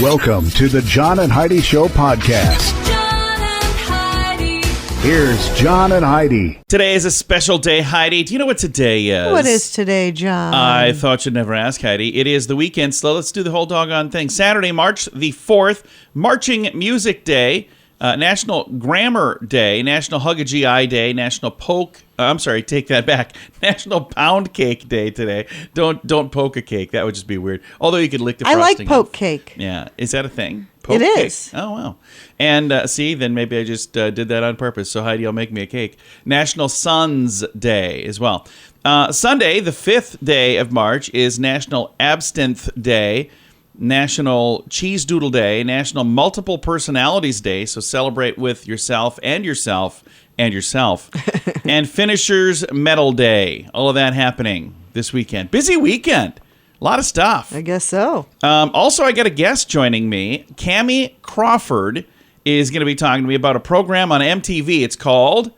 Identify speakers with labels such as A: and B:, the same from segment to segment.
A: Welcome to the John and Heidi Show podcast.
B: John and Heidi.
A: Here's John and Heidi.
C: Today is a special day, Heidi. Do you know what today is?
D: What is today, John?
C: I thought you'd never ask, Heidi. It is the weekend, so let's do the whole doggone thing. Saturday, March the 4th, Marching Music Day, National Grammar Day, National Hug a GI Day, National take that back. National Pound Cake Day today. Don't poke a cake. That would just be weird. Although you could lick the frosting.
D: I like poke
C: off.
D: cake.
C: Yeah. Is that a thing? Poke
D: It
C: cake?
D: is.
C: Oh, wow. And see, then maybe I just did that on purpose. So Heidi will make me a cake. National Sons Day as well. Sunday, the 5th day of March, is National Absinthe Day, National Cheese Doodle Day, National Multiple Personalities Day, so celebrate with yourself and yourself and yourself, and Finishers Medal Day. All of that happening this weekend. Busy weekend. A lot of stuff.
D: I guess so.
C: Also, I got a guest joining me. Kamie Crawford is going to be talking to me about a program on MTV. It's called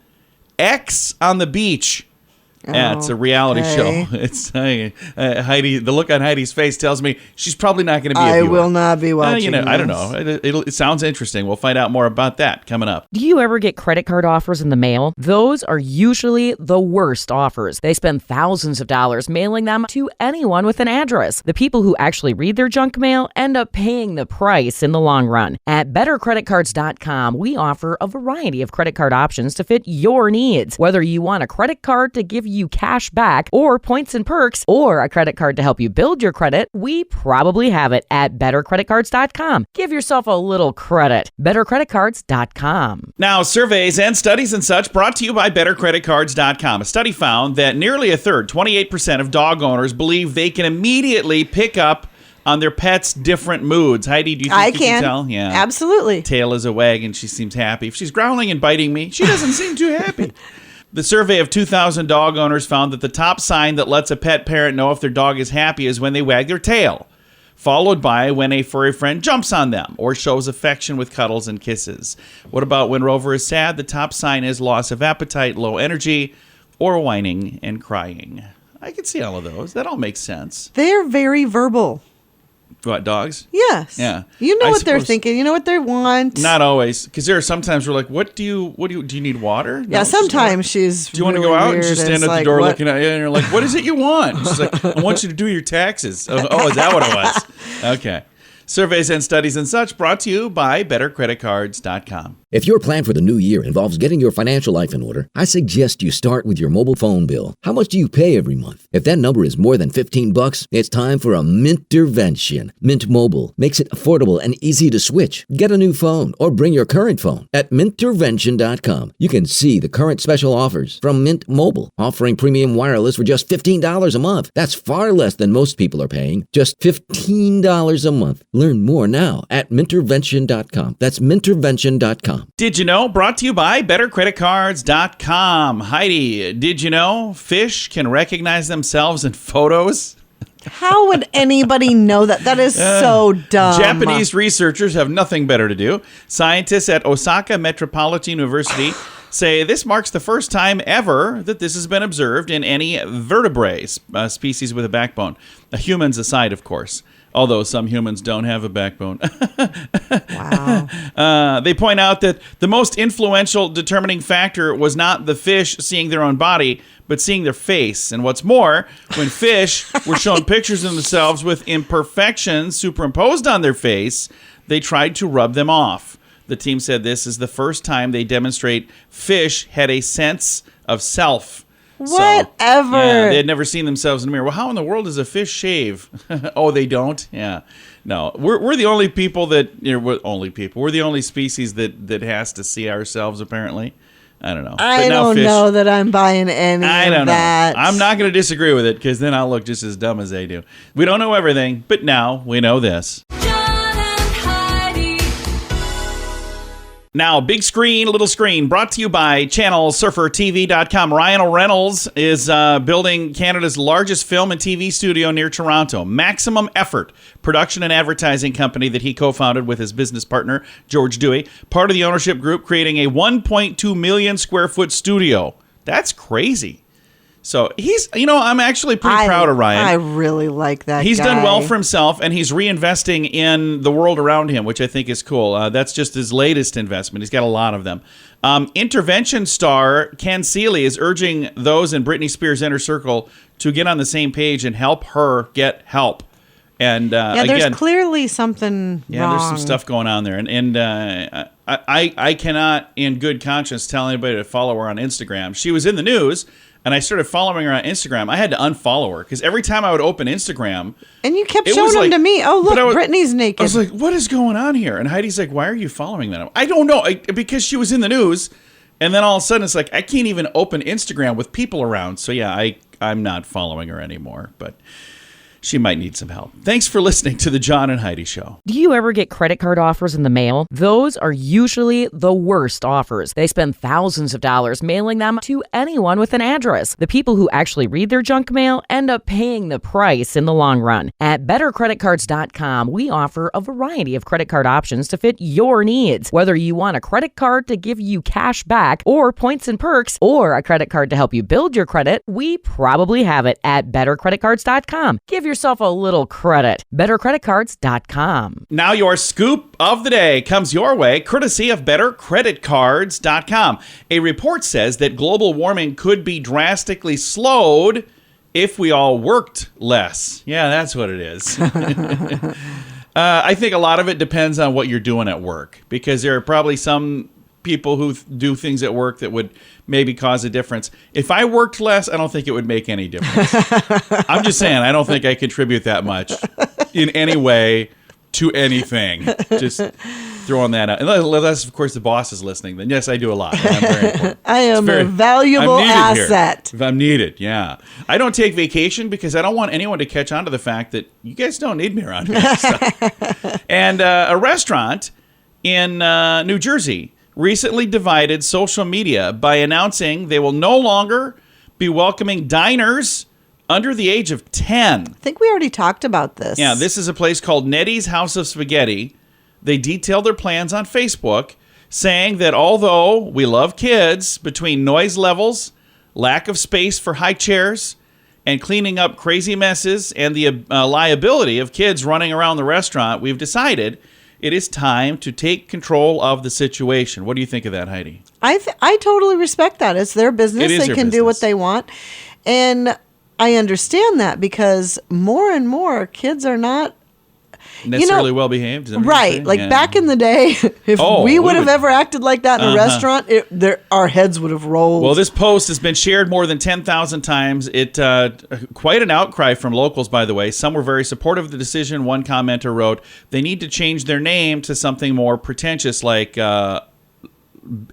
C: X on the Beach. Yeah, it's a reality show. It's Heidi. The look on Heidi's face tells me she's probably not going to be a viewer.
D: I will not be watching
C: I don't know. It sounds interesting. We'll find out more about that coming up.
E: Do you ever get credit card offers in the mail? Those are usually the worst offers. They spend thousands of dollars mailing them to anyone with an address. The people who actually read their junk mail end up paying the price in the long run. At bettercreditcards.com, we offer a variety of credit card options to fit your needs. Whether you want a credit card to give you cash back or points and perks or a credit card to help you build your credit, we probably have it at bettercreditcards.com. Give yourself a little credit. bettercreditcards.com.
C: Now, surveys and studies and such brought to you by bettercreditcards.com. A study found that nearly a third, 28% of dog owners believe they can immediately pick up on their pet's different moods. Heidi, do you think you can tell?
D: Yeah, absolutely.
C: Tail is a wag and she seems happy. If she's growling and biting me, she doesn't seem too happy. The survey of 2,000 dog owners found that the top sign that lets a pet parent know if their dog is happy is when they wag their tail, followed by when a furry friend jumps on them or shows affection with cuddles and kisses. What about when Rover is sad? The top sign is loss of appetite, low energy, or whining and crying. I can see all of those. That all makes sense.
D: They're very verbal.
C: What, dogs?
D: Yes.
C: Yeah.
D: You know what they're thinking. You know what they want.
C: Not always, because there are sometimes we're like, do you need water?
D: Yeah,
C: No,
D: sometimes she's.
C: Do you want to
D: really
C: go out
D: weird
C: and just stand at the
D: like,
C: door
D: what?
C: looking at you and you're like, what is it you want? She's like, I want you to do your taxes. Oh, is that what it was? Okay. Surveys and studies and such brought to you by bettercreditcards.com.
F: If your plan for the new year involves getting your financial life in order, I suggest you start with your mobile phone bill. How much do you pay every month? If that number is more than $15, it's time for a Mintervention. Mint Mobile makes it affordable and easy to switch. Get a new phone or bring your current phone. At Mintervention.com, you can see the current special offers from Mint Mobile, offering premium wireless for just $15 a month. That's far less than most people are paying, just $15 a month. Learn more now at Mintervention.com. That's Mintervention.com.
C: Did you know? Brought to you by bettercreditcards.com. Heidi, did you know fish can recognize themselves in photos?
D: How would anybody know that? That is so dumb.
C: Japanese researchers have nothing better to do. Scientists at Osaka Metropolitan University say this marks the first time ever that this has been observed in any vertebrate species with a backbone. Humans aside, of course. Although some humans don't have a backbone.
D: Wow.
C: They point out that the most influential determining factor was not the fish seeing their own body, but seeing their face. And what's more, when fish were shown pictures of themselves with imperfections superimposed on their face, they tried to rub them off. The team said this is the first time they demonstrate fish had a sense of self.
D: Whatever.
C: Yeah, they had never seen themselves in the mirror. Well, how in the world does a fish shave? Oh, they don't? Yeah. No, we're the only people that, we're the only species that has to see ourselves, apparently. I don't know.
D: I don't know that I'm buying any of that.
C: I'm not going to disagree with it because then I'll look just as dumb as they do. We don't know everything, but now we know this. Now, big screen, little screen, brought to you by channelsurfertv.com. Ryan Reynolds is building Canada's largest film and TV studio near Toronto. Maximum Effort, production and advertising company that he co-founded with his business partner, George Dewey. Part of the ownership group creating a 1.2 million square foot studio. That's crazy. So he's, I'm actually pretty proud of Ryan.
D: I really like that
C: He's
D: guy.
C: done well for himself, and he's reinvesting in the world around him, which I think is cool. That's just his latest investment. He's got a lot of them. Intervention star Ken Seeley is urging those in Britney Spears' inner circle to get on the same page and help her get help. And
D: there's
C: again,
D: clearly something wrong.
C: there's some stuff going on there. And I cannot, in good conscience, tell anybody to follow her on Instagram. She was in the news, and I started following her on Instagram. I had to unfollow her because every time I would open Instagram...
D: And you kept
C: it
D: showing
C: was
D: them
C: like-
D: to me. Oh, look,
C: but
D: Britney's naked.
C: I was like, what is going on here? And Heidi's like, why are you following that? I don't know. Because she was in the news, and then all of a sudden it's like, I can't even open Instagram with people around. So yeah, I'm not following her anymore, but... she might need some help. Thanks for listening to the John and Heidi Show.
E: Do you ever get credit card offers in the mail? Those are usually the worst offers. They spend thousands of dollars mailing them to anyone with an address. The people who actually read their junk mail end up paying the price in the long run. At bettercreditcards.com, we offer a variety of credit card options to fit your needs. Whether you want a credit card to give you cash back or points and perks, or a credit card to help you build your credit, we probably have it at bettercreditcards.com. Give yourself a little credit. bettercreditcards.com.
C: Now your scoop of the day comes your way, courtesy of bettercreditcards.com. A report says that global warming could be drastically slowed if we all worked less. Yeah, that's what it is. I think a lot of it depends on what you're doing at work, because there are probably some people who do things at work that would maybe cause a difference. If I worked less, I don't think it would make any difference. I'm just saying, I don't think I contribute that much in any way to anything. Just throwing that out. Unless, of course, the boss is listening, then yes, I do a lot. I'm very important.
D: I am a valuable
C: I'm needed
D: asset.
C: here. If I'm needed, yeah. I don't take vacation because I don't want anyone to catch on to the fact that you guys don't need me around here. So. And a restaurant in New Jersey recently divided social media by announcing they will no longer be welcoming diners under the age of 10.
D: I think we already talked about this.
C: Yeah, this is a place called Nettie's House of Spaghetti. They detailed their plans on Facebook, saying that although we love kids, between noise levels, lack of space for high chairs, and cleaning up crazy messes, and the liability of kids running around the restaurant, we've decided it is time to take control of the situation. What do you think of that, Heidi?
D: I totally respect that. It's their business.
C: It is
D: They
C: their
D: can do what
C: business.
D: they want. And I understand that because more and more kids are not
C: Necessarily well behaved? Is that what you're
D: right.
C: saying?
D: Like
C: Yeah.
D: back in the day, if we would have ever acted like that in a restaurant, our heads would have rolled.
C: Well, this post has been shared more than 10,000 times. It quite an outcry from locals, by the way. Some were very supportive of the decision. One commenter wrote, they need to change their name to something more pretentious like El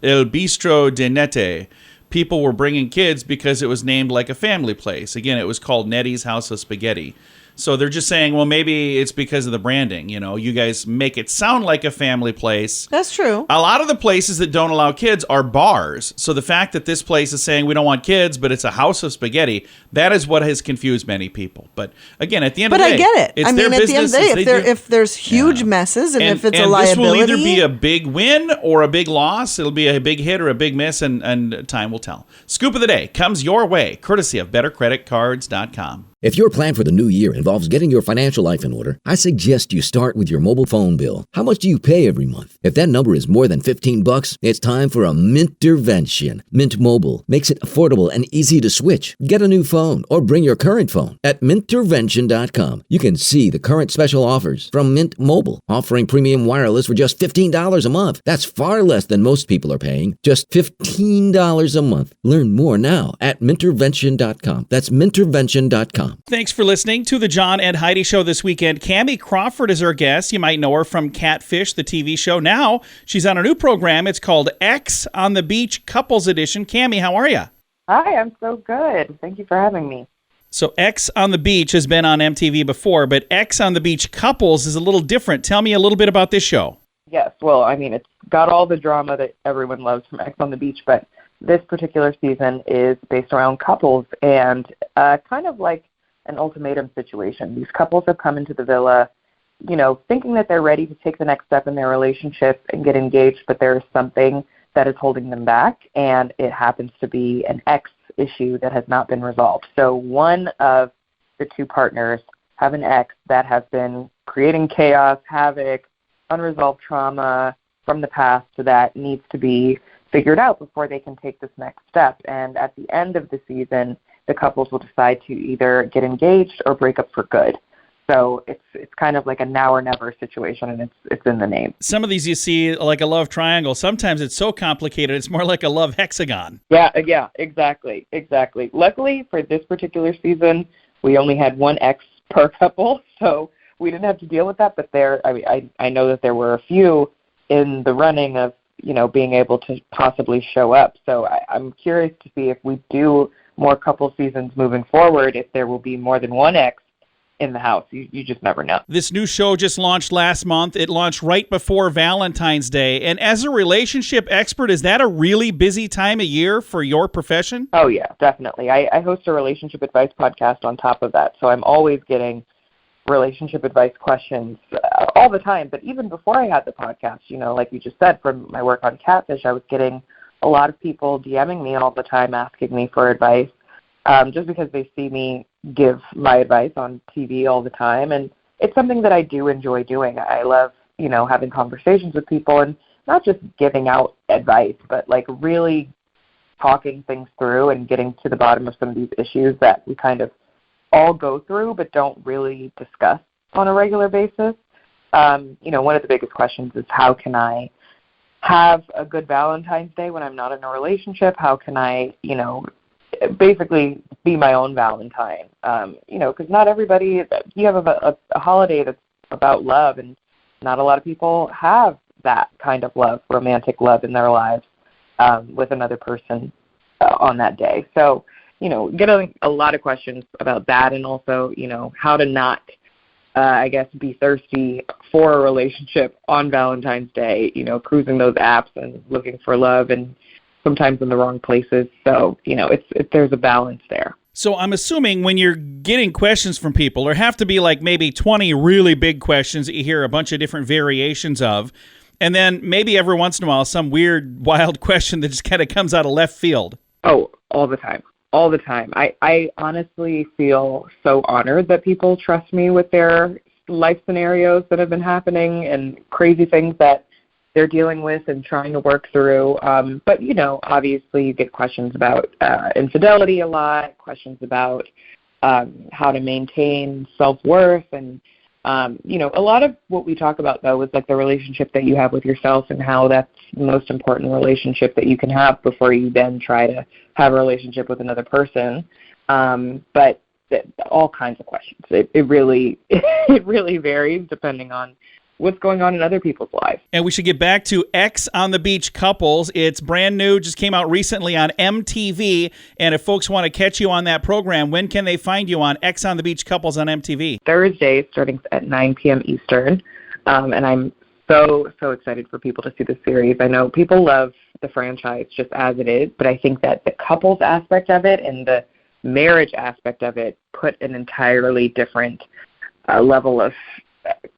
C: Bistro de Nette. People were bringing kids because it was named like a family place. Again, it was called Nettie's House of Spaghetti. So they're just saying, well, maybe it's because of the branding. You know, you guys make it sound like a family place.
D: That's true.
C: A lot of the places that don't allow kids are bars. So the fact that this place is saying we don't want kids, but it's a house of spaghetti, that is what has confused many people. But again, at the end of the day,
D: I get it.
C: it's
D: I mean,
C: their
D: at the end of
C: business.
D: the day, if there's huge messes and if it's a liability.
C: This will either be a big win or a big loss. It'll be a big hit or a big miss, and time will tell. Scoop of the day comes your way, courtesy of bettercreditcards.com.
F: If your plan for the new year involves getting your financial life in order, I suggest you start with your mobile phone bill. How much do you pay every month? If that number is more than $15, it's time for a Mintervention. Mint Mobile makes it affordable and easy to switch. Get a new phone or bring your current phone. At Mintervention.com, you can see the current special offers from Mint Mobile, offering premium wireless for just $15 a month. That's far less than most people are paying, just $15 a month. Learn more now at Mintervention.com. That's Mintervention.com.
C: Thanks for listening to the John and Heidi Show this weekend. Kamie Crawford is our guest. You might know her from Catfish, the TV show. Now she's on a new program. It's called X on the Beach Couples Edition. Kamie, how are you?
G: Hi, I'm so good. Thank you for having me.
C: So X on the Beach has been on MTV before, but X on the Beach Couples is a little different. Tell me a little bit about this show.
G: Yes, well, I mean, it's got all the drama that everyone loves from X on the Beach, but this particular season is based around couples and kind of like an ultimatum situation. These couples have come into the villa, you know, thinking that they're ready to take the next step in their relationship and get engaged, but there is something that is holding them back, and it happens to be an ex issue that has not been resolved. So one of the two partners have an ex that has been creating chaos, havoc, unresolved trauma from the past that needs to be figured out before they can take this next step. And at the end of the season, the couples will decide to either get engaged or break up for good. So it's kind of like a now or never situation, and it's in the name.
C: Some of these you see like a love triangle. Sometimes it's so complicated, it's more like a love hexagon.
G: Yeah, exactly. Luckily for this particular season, we only had one ex per couple, so we didn't have to deal with that. But I know that there were a few in the running of, being able to possibly show up. So I'm curious to see if we do more couple seasons moving forward, if there will be more than one ex in the house. You just never know.
C: This new show just launched last month. It launched right before Valentine's Day. And as a relationship expert, is that a really busy time of year for your profession?
G: Oh, yeah, definitely. I host a relationship advice podcast on top of that. So I'm always getting relationship advice questions all the time. But even before I had the podcast, like you just said, from my work on Catfish, I was getting a lot of people DMing me all the time asking me for advice. Just because they see me give my advice on TV all the time. And it's something that I do enjoy doing. I love, having conversations with people and not just giving out advice, but like really talking things through and getting to the bottom of some of these issues that we kind of all go through but don't really discuss on a regular basis. One of the biggest questions is, how can I have a good Valentine's Day when I'm not in a relationship? How can I, basically be my own Valentine, because not everybody, you have a holiday that's about love, and not a lot of people have that kind of love, romantic love in their lives with another person on that day. So, getting a lot of questions about that, and also, how to not, be thirsty for a relationship on Valentine's Day, cruising those apps and looking for love and sometimes in the wrong places. So, there's a balance there.
C: So I'm assuming when you're getting questions from people, there have to be like maybe 20 really big questions that you hear a bunch of different variations of. And then maybe every once in a while, some weird, wild question that just kind of comes out of left field.
G: Oh, all the time. All the time. I honestly feel so honored that people trust me with their life scenarios that have been happening and crazy things that they're dealing with and trying to work through. But, obviously you get questions about infidelity a lot, questions about how to maintain self-worth. And, a lot of what we talk about, though, is like the relationship that you have with yourself and how that's the most important relationship that you can have before you then try to have a relationship with another person. But all kinds of questions. It really varies depending on what's going on in other people's lives.
C: And we should get back to X on the Beach Couples. It's brand new, just came out recently on MTV. And if folks want to catch you on that program, when can they find you on X on the Beach Couples on MTV?
G: Thursday, starting at 9 p.m. Eastern. And I'm so excited for people to see this series. I know people love the franchise just as it is, but I think that the couples aspect of it and the marriage aspect of it put an entirely different level of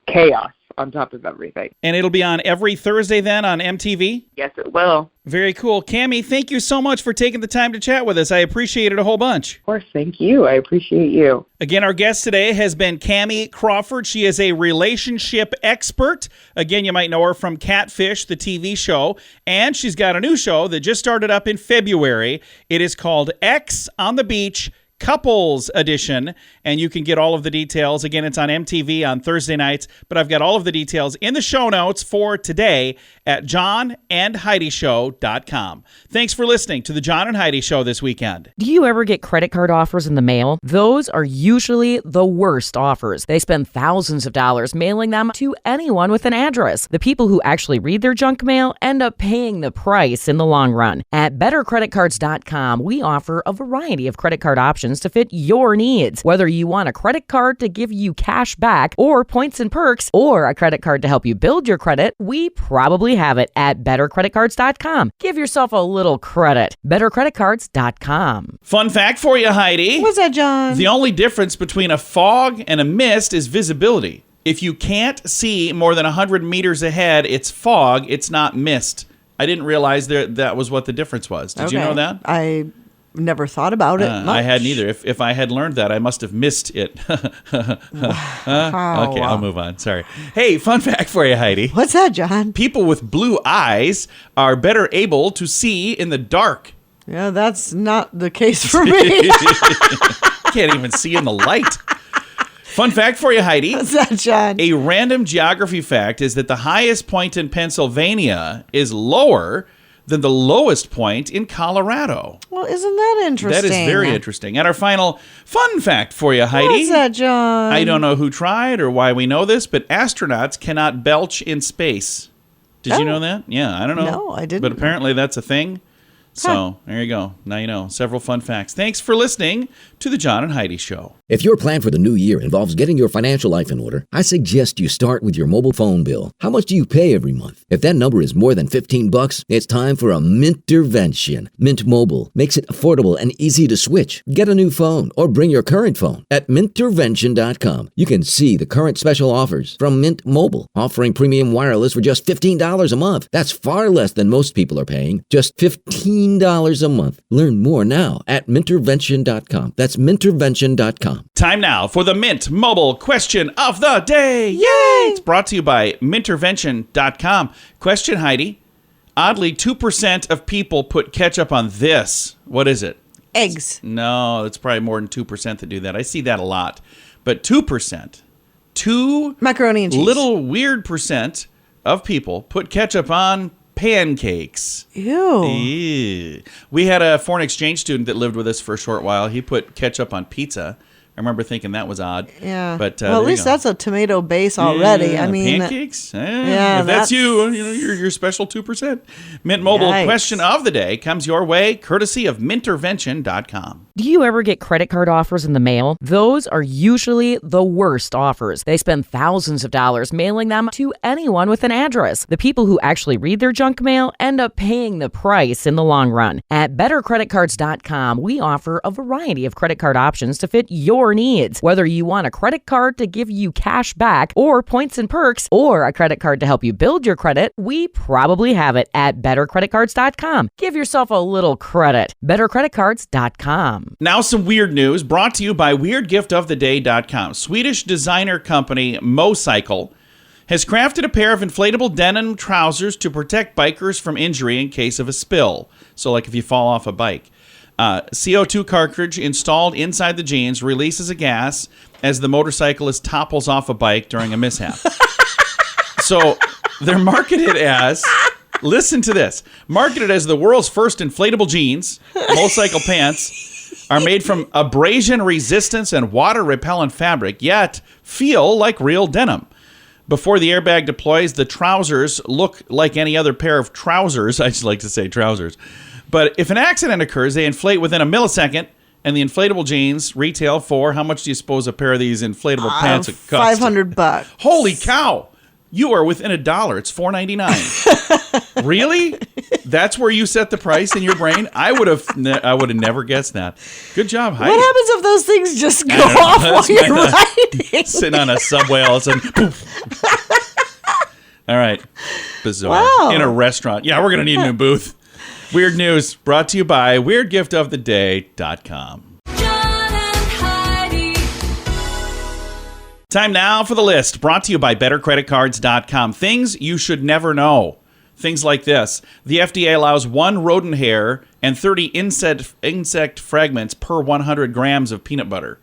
G: chaos on top of everything.
C: And it'll be on every Thursday then on MTV?
G: Yes, it will.
C: Very cool. Kamie, thank you so much for taking the time to chat with us. I appreciate it a whole bunch.
G: Of course, thank you. I appreciate you.
C: Again, our guest today has been Kamie Crawford. She is a relationship expert. Again, you might know her from Catfish, the TV show. And she's got a new show that just started up in February. It is called X on the Beach Couples Edition, and you can get all of the details. Again, it's on MTV on Thursday nights, but I've got all of the details in the show notes for today at johnandheidishow.com. Thanks for listening to the John and Heidi Show this weekend.
E: Do you ever get credit card offers in the mail? Those are usually the worst offers. They spend thousands of dollars mailing them to anyone with an address. The people who actually read their junk mail end up paying the price in the long run. At bettercreditcards.com, we offer a variety of credit card options to fit your needs. Whether you want a credit card to give you cash back or points and perks, or a credit card to help you build your credit, we probably have it at bettercreditcards.com. Give yourself a little credit. bettercreditcards.com.
C: Fun fact for you, Heidi.
D: What's that, John?
C: The only difference between a fog and a mist is visibility. If you can't see more than 100 meters ahead, it's fog, it's not mist. I didn't realize that was what the difference was. Did you know that?
D: I never thought about it much.
C: I hadn't either. If I had learned that, I must have missed it. Okay, I'll move on. Sorry. Hey, fun fact for you, Heidi.
D: What's that, John?
C: People with blue eyes are better able to see in the dark.
D: Yeah, that's not the case for me.
C: Can't even see in the light. Fun fact for you, Heidi.
D: What's that, John?
C: A random geography fact is that the highest point in Pennsylvania is lower than the lowest point in Colorado.
D: Well, isn't that interesting?
C: That is very interesting. And our final fun fact for you, Heidi.
D: What's that, John?
C: I don't know who tried or why we know this, but astronauts cannot belch in space. Did you know that? Yeah, I don't know.
D: No, I didn't.
C: But apparently that's a thing. So there you go. Now you know. Several fun facts. Thanks for listening to the John and Heidi Show.
F: If your plan for the new year involves getting your financial life in order, I suggest you start with your mobile phone bill. How much do you pay every month? If that number is more than $15, it's time for a Mintervention. Mint Mobile makes it affordable and easy to switch. Get a new phone or bring your current phone. At Mintervention.com, you can see the current special offers from Mint Mobile, offering premium wireless for just $15 a month. That's far less than most people are paying. Just $15 a month. Learn more now at Mintervention.com. That's Mintervention.com.
C: Time now for the Mint Mobile Question of the Day. Yay! It's brought to you by Mintervention.com. Question, Heidi. Oddly, 2% of people put ketchup on this. What is it?
D: Eggs.
C: No, it's probably more than 2% that do that. I see that a lot. But 2%. Two
D: Macaroni and cheese.
C: little weird percent of people put ketchup on pancakes.
D: Ew.
C: We had a foreign exchange student that lived with us for a short while. He put ketchup on pizza. I remember thinking that was odd.
D: Yeah.
C: But
D: well, at least that's a tomato base already.
C: Yeah,
D: I mean,
C: pancakes.
D: yeah,
C: if that's you, you're special 2%. Mint Mobile
D: Yikes.
C: Question of the Day comes your way, courtesy of Mintervention.com.
E: Do you ever get credit card offers in the mail? Those are usually the worst offers. They spend thousands of dollars mailing them to anyone with an address. The people who actually read their junk mail end up paying the price in the long run. At bettercreditcards.com, we offer a variety of credit card options to fit your needs. Whether you want a credit card to give you cash back or points and perks, or a credit card to help you build your credit, we probably have it at bettercreditcards.com. Give yourself a little credit. bettercreditcards.com.
C: Now some weird news brought to you by WeirdGiftOfTheDay.com. Swedish designer company Mocycle has crafted a pair of inflatable denim trousers to protect bikers from injury in case of a spill. So like if you fall off a bike. CO2 cartridge installed inside the jeans releases a gas as the motorcyclist topples off a bike during a mishap. So they're marketed as, listen to this, marketed as the world's first inflatable jeans, motorcycle pants, are made from abrasion resistance and water repellent fabric, yet feel like real denim. Before the airbag deploys, the trousers look like any other pair of trousers. I just like to say trousers. But if an accident occurs, they inflate within a millisecond, and the inflatable jeans retail for, how much do you suppose a pair of these inflatable pants cost?
D: $500.
C: Holy cow! You are within $1. It's $4.99. Really? That's where you set the price in your brain? I would have never guessed that. Good job, Heidi.
D: What happens if those things just go
C: I don't know.
D: off
C: That's
D: while you're
C: my thought.
D: riding?
C: Sitting on a subway, all of a sudden, poof. All right. Bizarre.
D: Wow.
C: In a restaurant. Yeah, we're going to need a new booth. Weird news brought to you by WeirdGiftOfTheDay.com.
B: John and Heidi.
C: Time now for the list brought to you by BetterCreditCards.com. Things you should never know. Things like this. The FDA allows 1 rodent hair and 30 insect fragments per 100 grams of peanut butter.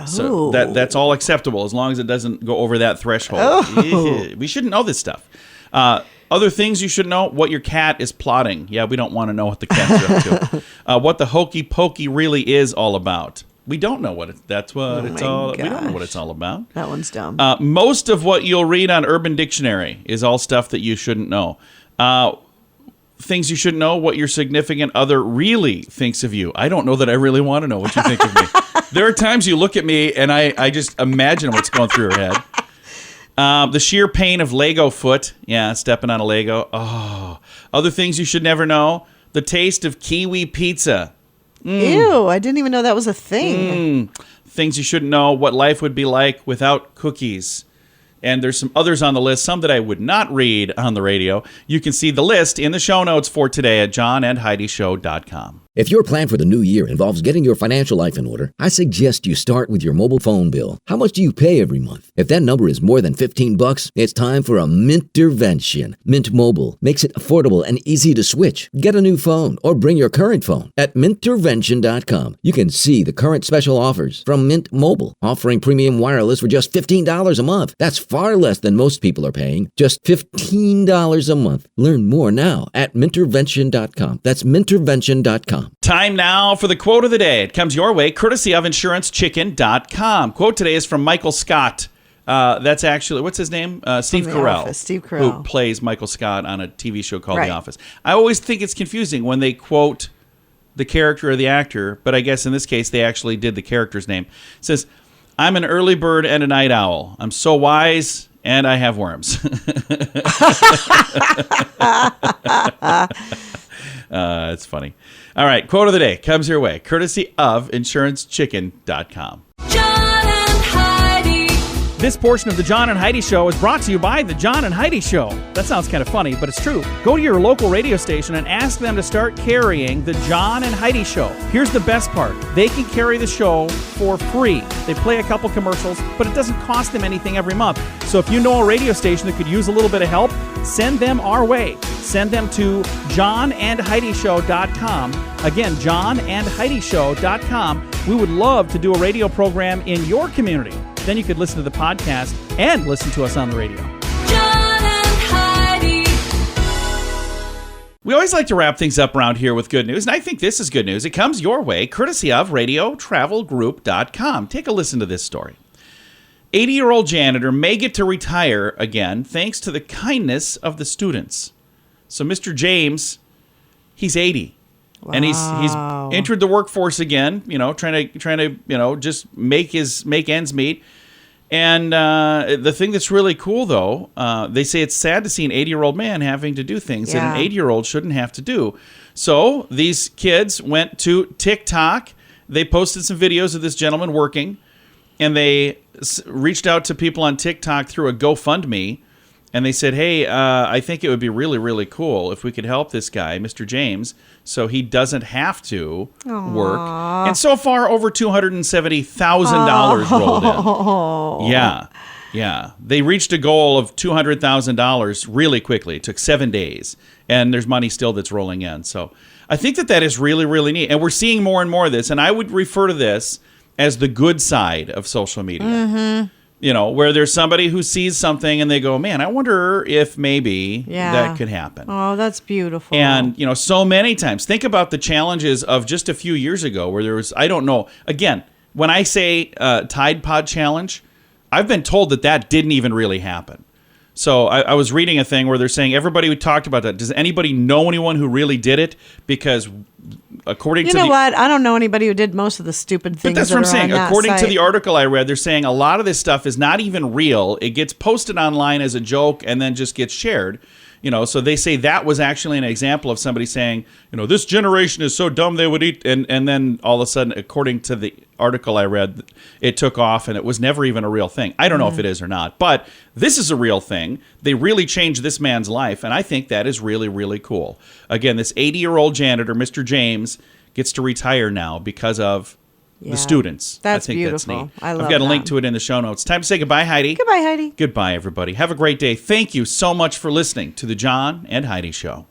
C: So that's all acceptable as long as it doesn't go over that threshold.
D: Oh.
C: We shouldn't know this stuff. Other things you should know, what your cat is plotting. Yeah, we don't want to know what the cats are up to. What the hokey pokey really is all about. We don't know what it's all. We don't know what it's all about.
D: That one's dumb.
C: Most of what you'll read on Urban Dictionary is all stuff that you shouldn't know. Things you should know, what your significant other really thinks of you. I don't know that I really want to know what you think of me. There are times you look at me and I just imagine what's going through your head. The sheer pain of Lego foot. Yeah, stepping on a Lego. Oh. Other things you should never know. The taste of kiwi pizza.
D: Ew, I didn't even know that was a thing.
C: Things you shouldn't know. What life would be like without cookies. And there's some others on the list, some that I would not read on the radio. You can see the list in the show notes for today at johnandheidishow.com.
F: If your plan for the new year involves getting your financial life in order, I suggest you start with your mobile phone bill. How much do you pay every month? If that number is more than $15, it's time for a Mintervention. Mint Mobile makes it affordable and easy to switch. Get a new phone or bring your current phone. At Mintervention.com, you can see the current special offers from Mint Mobile, offering premium wireless for just $15 a month. That's far less than most people are paying. Just $15 a month. Learn more now at Mintervention.com. That's Mintervention.com.
C: Time now for the quote of the day. It comes your way, courtesy of InsuranceChicken.com. Quote today is from Michael Scott. That's actually, what's his name? Steve
D: The
C: Carell.
D: Office, Steve Carell.
C: Who plays Michael Scott on a TV show called
D: Right.
C: The Office. I always think it's confusing when they quote the character or the actor, but I guess in this case they actually did the character's name. It says, I'm an early bird and a night owl. I'm so wise and I have worms. It's funny. All right, quote of the day comes your way, courtesy of InsuranceChicken.com.
B: John and Heidi.
H: This portion of the John and Heidi Show is brought to you by the John and Heidi Show. That sounds kind of funny, but it's true. Go to your local radio station and ask them to start carrying the John and Heidi Show. Here's the best part. They can carry the show for free. They play a couple commercials, but it doesn't cost them anything every month. So if you know a radio station that could use a little bit of help, send them our way. Send them to johnandheidishow.com. Again, johnandheidishow.com. We would love to do a radio program in your community. Then you could listen to the podcast and listen to us on the radio.
B: John and Heidi.
C: We always like to wrap things up around here with good news, and I think this is good news. It comes your way, courtesy of radiotravelgroup.com. Take a listen to this story. 80-year-old janitor may get to retire again thanks to the kindness of the students. So Mr. James, he's 80.
D: Wow.
C: And he's entered the workforce again, trying to just make ends meet. And the thing that's really cool, though, they say it's sad to see an 80-year-old man having to do things that an 80-year-old shouldn't have to do. So these kids went to TikTok. They posted some videos of this gentleman working, and they reached out to people on TikTok through a GoFundMe. And they said, hey, I think it would be really, really cool if we could help this guy, Mr. James, so he doesn't have to work. And so far, over $270,000 rolled in. Yeah. They reached a goal of $200,000 really quickly. It took 7 days. And there's money still that's rolling in. So I think that is really, really neat. And we're seeing more and more of this. And I would refer to this as the good side of social media. Mm-hmm. Where there's somebody who sees something and they go, man, I wonder if maybe that could happen.
D: Oh, that's beautiful.
C: And, so many times, think about the challenges of just a few years ago where there was, I don't know, again, when I say Tide Pod Challenge, I've been told that didn't even really happen. So I was reading a thing where they're saying everybody who talked about that, does anybody know anyone who really did it? Because according to
D: what? I don't know anybody who did most of the stupid things.
C: But that's what I'm saying. According to the article I read, they're saying a lot of this stuff is not even real. It gets posted online as a joke and then just gets shared. So they say that was actually an example of somebody saying, this generation is so dumb they would eat. And then all of a sudden, according to the article I read, it took off and it was never even a real thing. I don't know if it is or not, but this is a real thing. They really changed this man's life. And I think that is really, really cool. Again, this 80-year-old janitor, Mr. James, gets to retire now because of the students.
D: That's
C: I think
D: beautiful.
C: That's neat.
D: I love
C: I've got a link
D: that.
C: to it in the show notes. Time to say goodbye, Heidi.
D: Goodbye, Heidi.
C: Goodbye, everybody. Have a great day. Thank you so much for listening to the John and Heidi Show.